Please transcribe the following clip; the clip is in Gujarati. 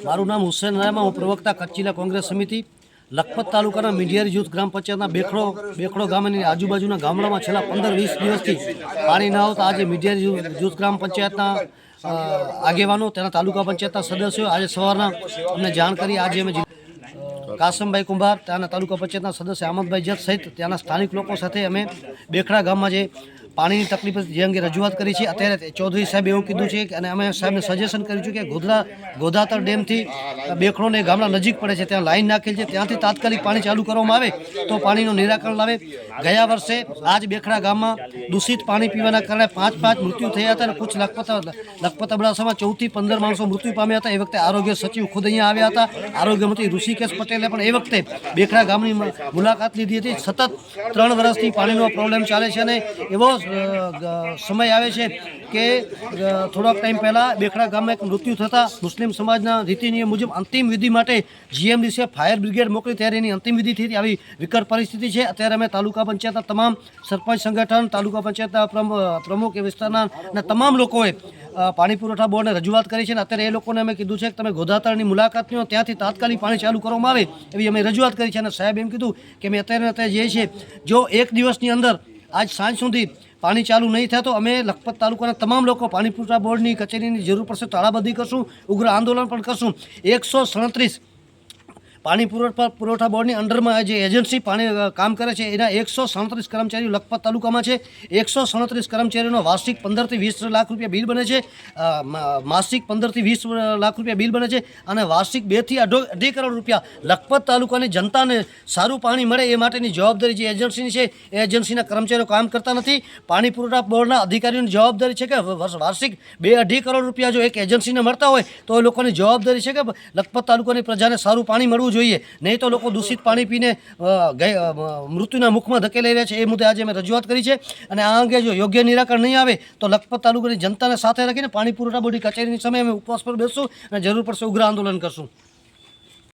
મારું નામ હુસેન રાયમા, હું પ્રવક્તા કચ્છ જિલ્લા કોંગ્રેસ સમિતિ લખપત તાલુકાના મીડિયારી જૂથ ગ્રામ પંચાયતના બેખડો ગામની આજુબાજુના ગામડામાં છેલ્લા 15-20 દિવસથી પાણી ના આવતા આજે મીડિયારી જૂથ ગ્રામ પંચાયતના આગેવાનો તેના તાલુકા પંચાયતના સદસ્યો આજે સવારના અમને જાણ કરી. આજે અમે કાસમભાઈ કુંભાર, ત્યાંના તાલુકા પંચાયતના સદસ્ય આમદભાઈ જત સહિત ત્યાંના સ્થાનિક લોકો સાથે અમે બેખડા ગામમાં જે પાણીની તકલીફ જે અંગે રજૂઆત કરી છે. અત્યારે ચૌધરી સાહેબ એવું કીધું છે અને અમે સાહેબને સજેશન કર્યું છે કે ગોધાતર ડેમથી બેખડોને ગામડા નજીક પડે છે, ત્યાં લાઈન નાખેલ છે, ત્યાંથી તાત્કાલિક પાણી ચાલુ કરવામાં આવે તો પાણીનું નિરાકરણ લાવે. ગયા વર્ષે આજ બેખડા ગામમાં દૂષિત પાણી પીવાના કારણે 5 મૃત્યુ થયા હતા અને કુછ લખપત અબડાસામાં 14 થી 15 માણસો મૃત્યુ પામ્યા હતા. એ વખતે આરોગ્ય સચિવ ખુદ અહીંયા આવ્યા હતા. આરોગ્ય મંત્રી ઋષિકેશ પટેલે પણ એ વખતે બેખડા ગામની મુલાકાત લીધી હતી. સતત 3 વર્ષથી પાણીનો પ્રોબ્લેમ ચાલે છે અને એવો સમય આવે છે કે થોડોક ટાઈમ પહેલાં બેખડા ગામમાં એક મૃત્યુ થતાં મુસ્લિમ સમાજના રીતિ નિયમ મુજબ અંતિમ વિધિ માટે જીએમડીસીએ ફાયર બ્રિગેડ મોકલી, ત્યારે એની અંતિમ વિધિ થઈ. આવી વિકટ પરિસ્થિતિ છે. અત્યારે અમે તાલુકા પંચાયતના તમામ સરપંચ સંગઠન, તાલુકા પંચાયતના પ્રમુખ એ વિસ્તારના અને તમામ લોકોએ પાણી પુરવઠા બોર્ડને રજૂઆત કરી છે અને અત્યારે એ લોકોને અમે કીધું છે કે તમે ગોધાતળની મુલાકાત લો, ત્યાંથી તાત્કાલિક પાણી ચાલુ કરવામાં આવે એવી અમે રજૂઆત કરી છે. અને સાહેબ એમ કીધું કે અમે અત્યારે જે છે જો એક દિવસની અંદર આજ સાંજ સુધી પાણી ચાલુ નહીં થાય તો અમે લખપત તાલુકાના તમામ લોકો પાણી પુરવઠા બોર્ડની કચેરીની જરૂર પડશે તાળાબંધી કરશું, ઉગ્ર આંદોલન પણ કરશું. 137 પાણી પુરવઠા બોર્ડની અંડરમાં જે એજન્સી પાણી કામ કરે છે એના 137 કર્મચારીઓ લખપત તાલુકામાં છે. 137 કર્મચારીઓનો વાર્ષિક 15 થી 20 લાખ રૂપિયા બિલ બને છે, માસિક 15 થી 20 લાખ રૂપિયા બિલ બને છે અને વાર્ષિક 2 થી 2.5 કરોડ રૂપિયા લખપત તાલુકાની જનતાને સારું પાણી મળે એ માટેની જવાબદારી જે એજન્સીની છે એ એજન્સીના કર્મચારીઓ કામ કરતા નથી. પાણી પુરવઠા બોર્ડના અધિકારીઓની જવાબદારી છે કે વાર્ષિક 2.5 કરોડ રૂપિયા જો એક એજન્સીને મળતા હોય તો એ લોકોની જવાબદારી છે કે લખપત તાલુકાની પ્રજાને સારું પાણી મળવું જોઈએ, નહીં તો લોકો દૂષિત પાણી પીને મૃત્યુના મુખમાં ધકેલાઈ રહ્યા છે. એ મુદ્દે આજે અમે રજૂઆત કરી છે અને આ અંગે જો યોગ્ય નિરાકરણ નહીં આવે તો લખપત તાલુકાની જનતાને સાથે રાખીને પાણી પુરવઠા બોર્ડની કચેરીની સામે અમે ઉપવાસ પર બેસશું અને જરૂર પડશે ઉગ્ર આંદોલન કરશું.